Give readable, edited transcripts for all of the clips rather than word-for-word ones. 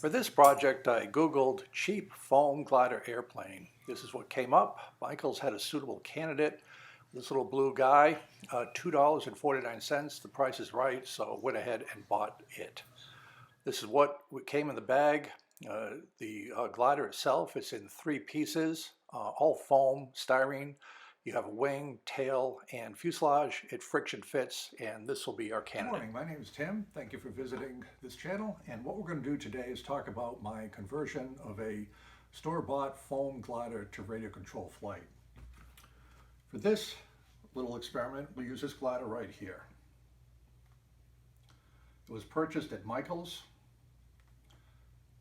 For this project, I Googled cheap foam glider airplane. This is what came up. Michael's had a suitable candidate. This little blue guy, $2.49. The price is right, so went ahead and bought it. This is what came in the bag. The glider itself is in 3 pieces, all foam, styrene. You have a wing, tail, and fuselage. It friction fits, and this will be our candidate. Good morning, my name is Tim. Thank you for visiting this channel. And what we're going to do today is talk about my conversion of a store-bought foam glider to radio control flight. For this little experiment, we use this glider right here. It was purchased at Michael's.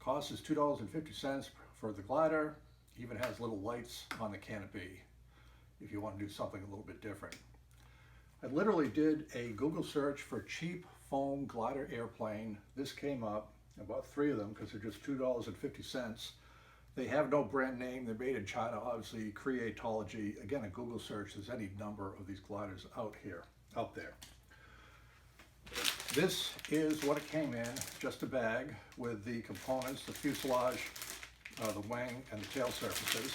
Cost is $2.50 for the glider. Even has little lights on the canopy if you want to do something a little bit different. I literally did a Google search for cheap foam glider airplane. This came up. I bought 3 of them because they're just $2.50. They have no brand name. They're made in China, obviously. Creatology. Again, a Google search, there's any number of these gliders out there. This is what it came in, just a bag with the components, the fuselage, the wing, and the tail surfaces.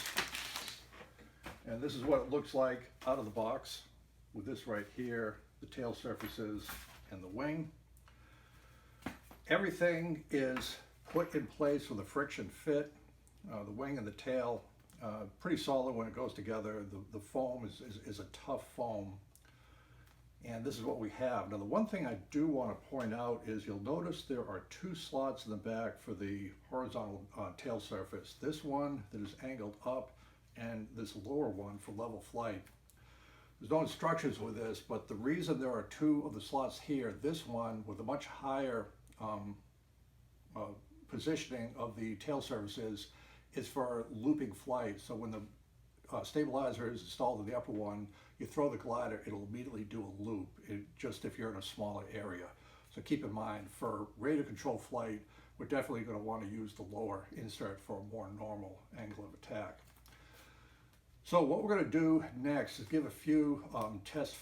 And this is what it looks like out of the box with this right here, the tail surfaces and the wing. Everything is put in place with a friction fit. The wing and the tail, pretty solid when it goes together. The foam is a tough foam. And this is what we have. Now, the one thing I do want to point out is you'll notice there are 2 slots in the back for the horizontal tail surface. This one that is angled up and this lower one for level flight. There's no instructions with this, but the reason there are 2 of the slots here, this one with a much higher positioning of the tail surfaces is for looping flight. So when the stabilizer is installed in the upper one, you throw the glider, it'll immediately do a loop, just if you're in a smaller area. So keep in mind, for radio control flight, we're definitely going to want to use the lower insert for a more normal angle of attack. So what we're going to do next is give a few test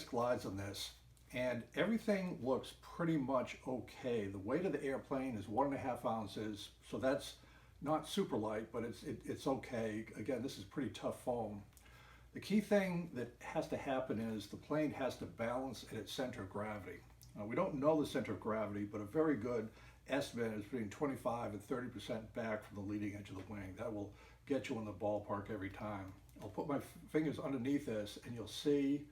glides on this, and everything looks pretty much okay. The weight of the airplane is 1.5 ounces, so that's not super light, but it's okay. Again, this is pretty tough foam. The key thing that has to happen is the plane has to balance at its center of gravity. Now, we don't know the center of gravity, but a very good estimate is between 25 and 30% back from the leading edge of the wing. That will get you in the ballpark every time. I'll put my fingers underneath this and you'll see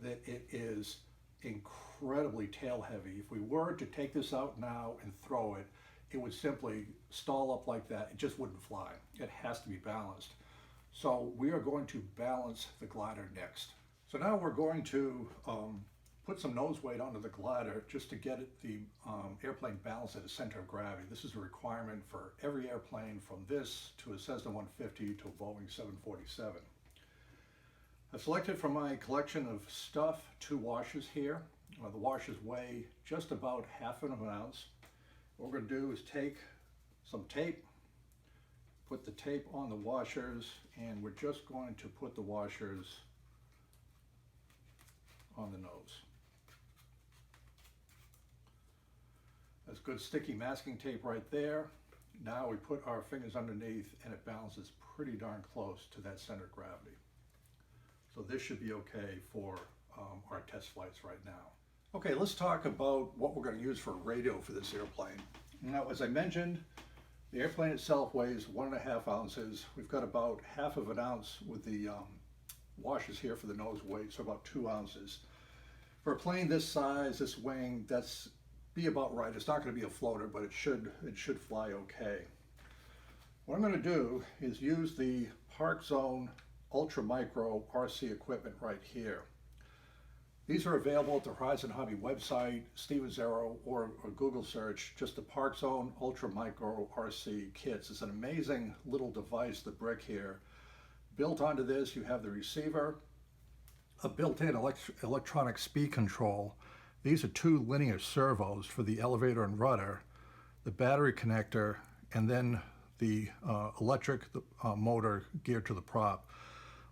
that it is incredibly tail heavy. If we were to take this out now and throw it, it would simply stall up like that. It just wouldn't fly. It has to be balanced. So we are going to balance the glider next. So now we're going to put some nose weight onto the glider just to get the airplane balanced at a center of gravity. This is a requirement for every airplane from this to a Cessna 150 to a Boeing 747. I've selected from my collection of stuff 2 washers here. The washers weigh just about 1/2 ounce. What we're going to do is take some tape, put the tape on the washers, and we're just going to put the washers on the nose. That's good sticky masking tape right there. Now we put our fingers underneath and it balances pretty darn close to that center of gravity. So this should be okay for our test flights right now. Okay, let's talk about what we're going to use for radio for this airplane. Now, as I mentioned, the airplane itself weighs 1.5 ounces. We've got about 1/2 ounce with the washers here for the nose weight, so about 2 ounces. For a plane this size, this wing, that's be about right. It's not going to be a floater, but it should fly okay. What I'm going to do is use the ParkZone Ultra Micro RC equipment right here. These are available at the Horizon Hobby website, Stevens Aero, or Google search, just the ParkZone Ultra Micro RC kits. It's an amazing little device, the brick here. Built onto this, you have the receiver, a built-in electronic speed control. These are 2 linear servos for the elevator and rudder, the battery connector, and then the electric motor geared to the prop.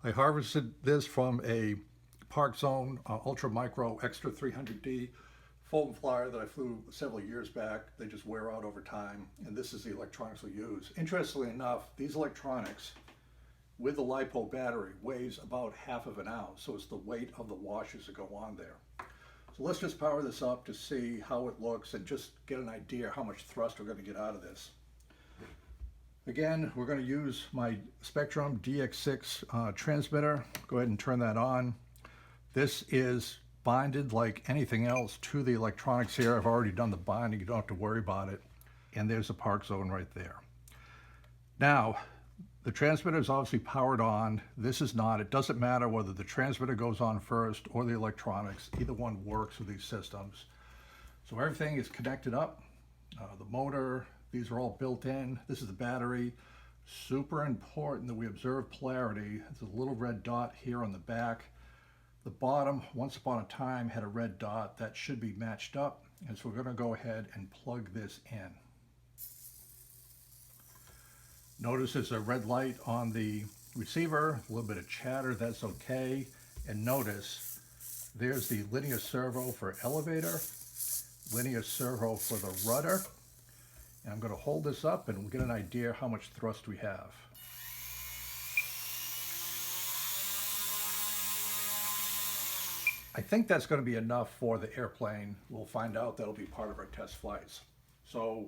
I harvested this from a ParkZone Ultra Micro Extra 300D foam flyer that I flew several years back. They just wear out over time, and this is the electronics we use. Interestingly enough, these electronics with the LiPo battery weighs about half of an ounce, so it's the weight of the washers that go on there. So let's just power this up to see how it looks and just get an idea how much thrust we're going to get out of this. Again, we're going to use my Spectrum DX6 transmitter. Go ahead and turn that on. This is binded like anything else to the electronics here. I've already done the binding, you don't have to worry about it. And there's a ParkZone right there. Now, the transmitter is obviously powered on. This is not. It doesn't matter whether the transmitter goes on first or the electronics. Either one works with these systems. So everything is connected up. The motor, these are all built in. This is the battery. Super important that we observe polarity. There's a little red dot here on the back. The bottom, once upon a time, had a red dot. That should be matched up. And so we're going to go ahead and plug this in. Notice there's a red light on the receiver, a little bit of chatter, that's okay. And notice there's the linear servo for elevator, linear servo for the rudder. And I'm going to hold this up and we'll get an idea how much thrust we have. I think that's going to be enough for the airplane. We'll find out. That'll be part of our test flights. So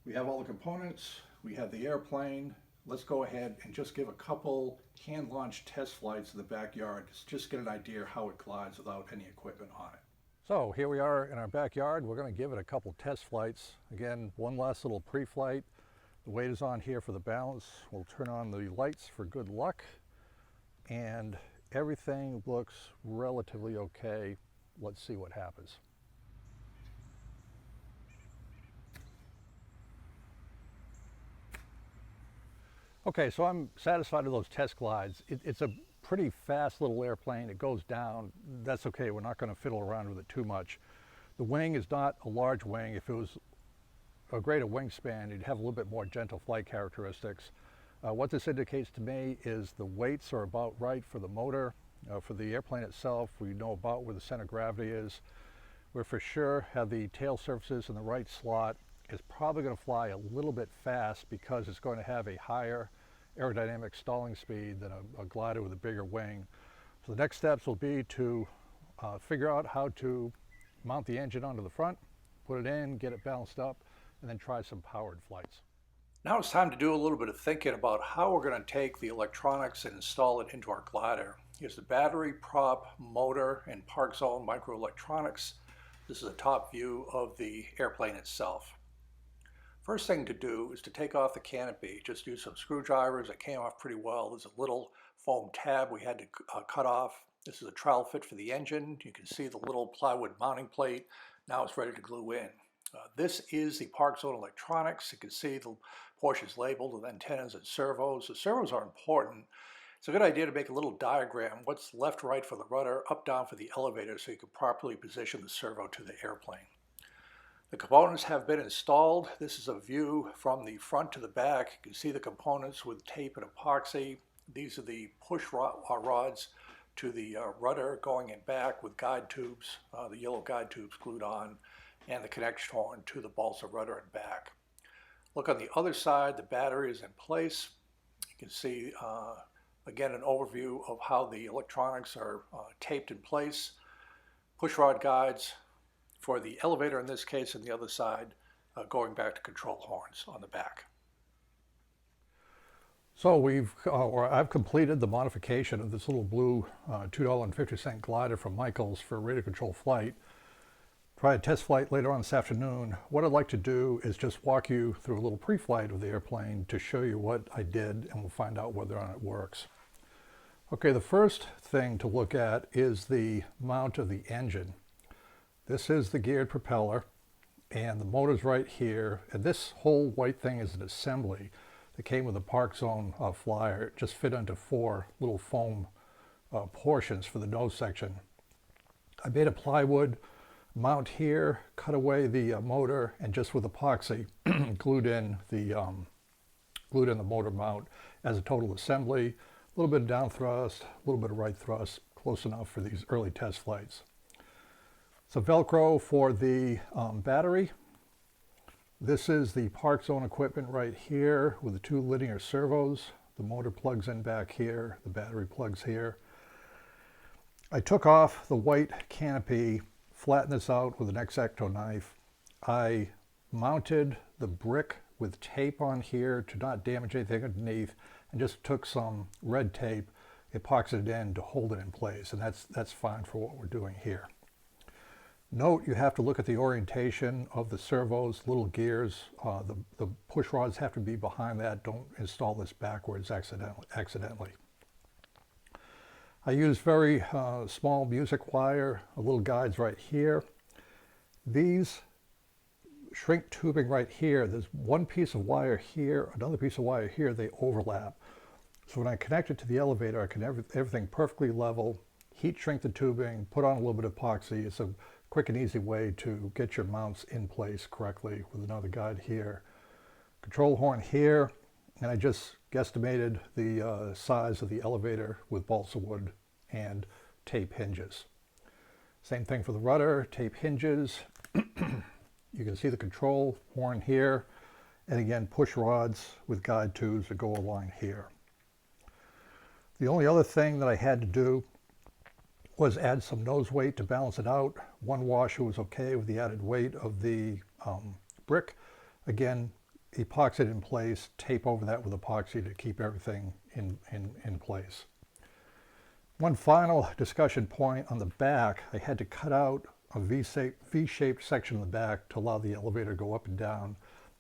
we have all the components. We have the airplane. Let's go ahead and just give a couple hand-launched test flights in the backyard. Just get an idea how it glides without any equipment on it. So here we are in our backyard. We're going to give it a couple test flights. Again, one last little pre-flight. The weight is on here for the balance. We'll turn on the lights for good luck. And everything looks relatively okay. Let's see what happens. Okay, so I'm satisfied with those test glides. It's a pretty fast little airplane. It goes down. That's okay. We're not going to fiddle around with it too much. The wing is not a large wing. If it was a greater wingspan, you'd have a little bit more gentle flight characteristics. What this indicates to me is the weights are about right for the motor. For the airplane itself, we know about where the center of gravity is. We for sure have the tail surfaces in the right slot. It's probably going to fly a little bit fast because it's going to have a higher aerodynamic stalling speed than a glider with a bigger wing. So the next steps will be to figure out how to mount the engine onto the front, put it in, get it balanced up, and then try some powered flights. Now it's time to do a little bit of thinking about how we're going to take the electronics and install it into our glider. Here's the battery, prop, motor, and ParkZone microelectronics. This is a top view of the airplane itself. First thing to do is to take off the canopy. Just use some screwdrivers. It came off pretty well. There's a little foam tab we had to cut off. This is a trowel fit for the engine. You can see the little plywood mounting plate. Now it's ready to glue in. This is the ParkZone electronics. You can see the portions labeled with antennas and servos. The servos are important. It's a good idea to make a little diagram. What's left, right for the rudder, up, down for the elevator, so you can properly position the servo to the airplane. The components have been installed. This is a view from the front to the back. You can see the components with tape and epoxy. These are the push rods to the rudder going in back with guide tubes, the yellow guide tubes glued on, and the connection horn to the balsa rudder and back. Look on the other side, the battery is in place. You can see, again, an overview of how the electronics are taped in place. Push rod guides for the elevator in this case, and the other side going back to control horns on the back. So I've completed the modification of this little blue $2.50 glider from Michaels for radio control flight. Try a test flight later on this afternoon. What I'd like to do is just walk you through a little pre-flight of the airplane to show you what I did, and we'll find out whether or not it works. Okay, the first thing to look at is the mount of the engine. This is the geared propeller, and the motor's right here, and this whole white thing is an assembly that came with a ParkZone flyer. It just fit into 4 little foam portions for the nose section. I made a plywood mount here, cut away the motor, and just with epoxy glued in the motor mount as a total assembly. A little bit of down thrust, a little bit of right thrust, close enough for these early test flights. So Velcro for the battery. This is the ParkZone equipment right here with the 2 linear servos. The motor plugs in back here, the battery plugs here. I took off the white canopy, flattened this out with an X-Acto knife. I mounted the brick with tape on here to not damage anything underneath, and just took some red tape, epoxied it in to hold it in place, and that's fine for what we're doing here. Note, you have to look at the orientation of the servos, little gears. The push rods have to be behind that. Don't install this backwards accidentally. I use very small music wire, little guides right here. These shrink tubing right here, there's one piece of wire here, another piece of wire here, they overlap. So when I connect it to the elevator, I can have everything perfectly level, heat shrink the tubing, put on a little bit of epoxy. It's a quick and easy way to get your mounts in place correctly with another guide here. Control horn here, and I just guesstimated the size of the elevator with balsa wood and tape hinges. Same thing for the rudder, tape hinges. You can see the control horn here, and again, push rods with guide tubes that go along here. The only other thing that I had to do was add some nose weight to balance it out. One washer was okay with the added weight of the brick. Again, epoxy it in place, tape over that with epoxy to keep everything in place. One final discussion point on the back, I had to cut out a V-shaped section in the back to allow the elevator to go up and down.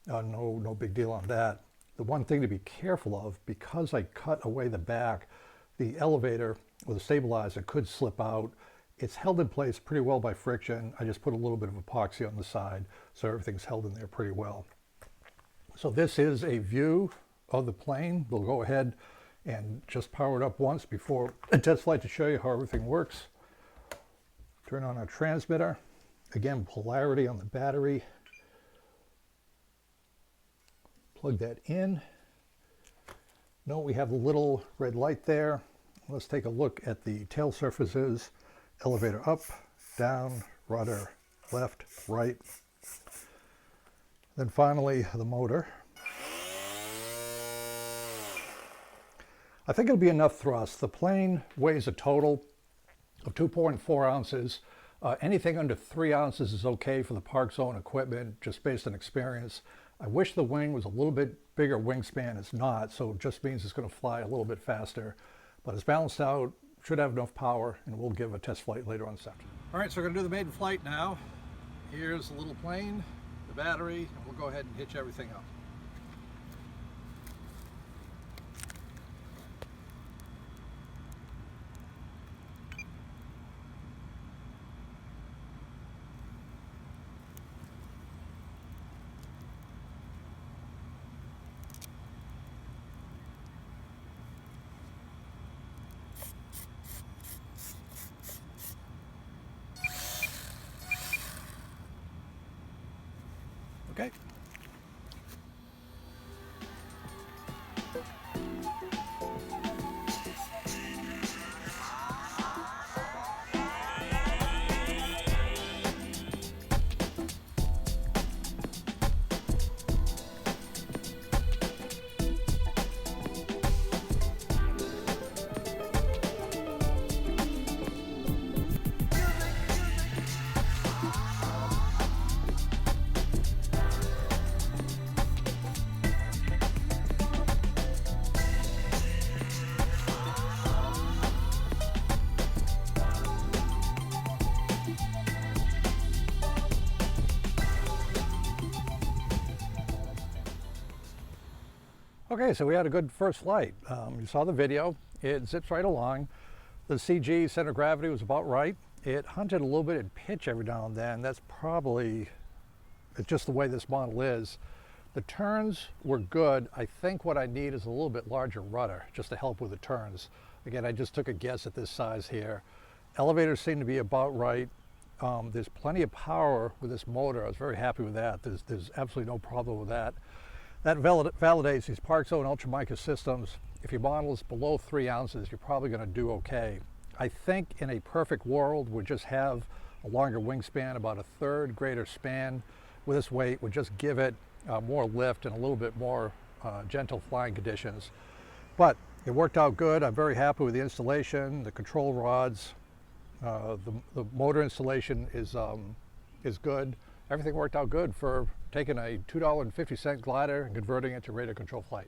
No big deal on that. The one thing to be careful of, because I cut away the back, the elevator with a stabilizer could slip out. It's held in place pretty well by friction. I just put a little bit of epoxy on the side, so everything's held in there pretty well. So this is a view of the plane. We'll go ahead and just power it up once before a test flight to show you how everything works. Turn on our transmitter. Again, polarity on the battery. Plug that in. Note we have a little red light there. Let's take a look at the tail surfaces. Elevator up, down, rudder, left, right. Then finally, the motor. I think it'll be enough thrust. The plane weighs a total of 2.4 ounces. Anything under 3 ounces is okay for the ParkZone equipment, just based on experience. I wish the wing was a little bit bigger wingspan. It's not, so it just means it's going to fly a little bit faster. But it's balanced out, should have enough power, and we'll give a test flight later on this afternoon. All right, so we're going to do the maiden flight now. Here's the little plane, the battery, and we'll go ahead and hitch everything up. Okay. Okay, so we had a good first flight. You saw the video. It zips right along. The CG, center of gravity, was about right. It hunted a little bit in pitch every now and then. That's probably, it's just the way this model is. The turns were good. I think what I need is a little bit larger rudder just to help with the turns. Again, I just took a guess at this size here. Elevators seem to be about right. There's plenty of power with this motor. I was very happy with that. There's absolutely no problem with that. That validates these ParkZone Ultra Mica systems. If your model is below 3 ounces, you're probably going to do okay. I think in a perfect world, we'd just have a longer wingspan, about a third greater span with this weight would just give it more lift and a little bit more gentle flying conditions. But it worked out good. I'm very happy with the installation, the control rods, the motor installation is good. Everything worked out good for taking a $2.50 glider and converting it to radar control flight.